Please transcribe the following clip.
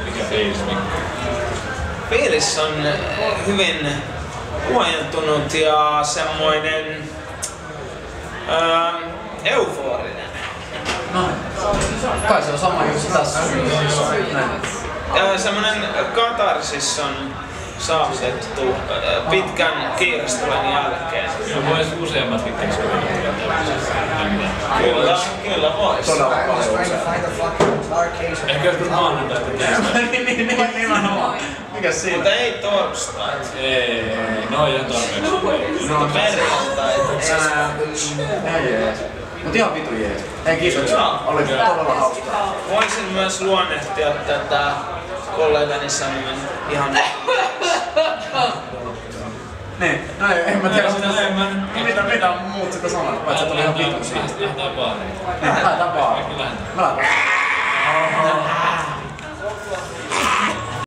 Mikä fiilis, Mikko? Fiilis on hyvin huojentunut ja semmoinen euforinen. No, kai se on sama juttu tässä. Semmoinen katarsis on saavutettu pitkän kiirastelun jälkeen. No vois useammatkin keskiviikkoja Kyllä vois. Todella paljon. Ehkä joskus maanantaita teistä. Nimenomaan. Mikäs siinä? Mutta ei torstait. Ei, no ihan tarpeeksi. No perjantaita. Jees. Mut ihan vitu jees. Hei kiitoksia. Oli todella hauskaa. Voisin myös luonnehtia tätä kollegani sanoen ihan Niin, no en mä tiedä mitä muut sitä sanoo, vai se tuli ihan vitu siitä. Lähdetään baariin. Lähdetään baariin. Lähdetään. Mä lähdetään.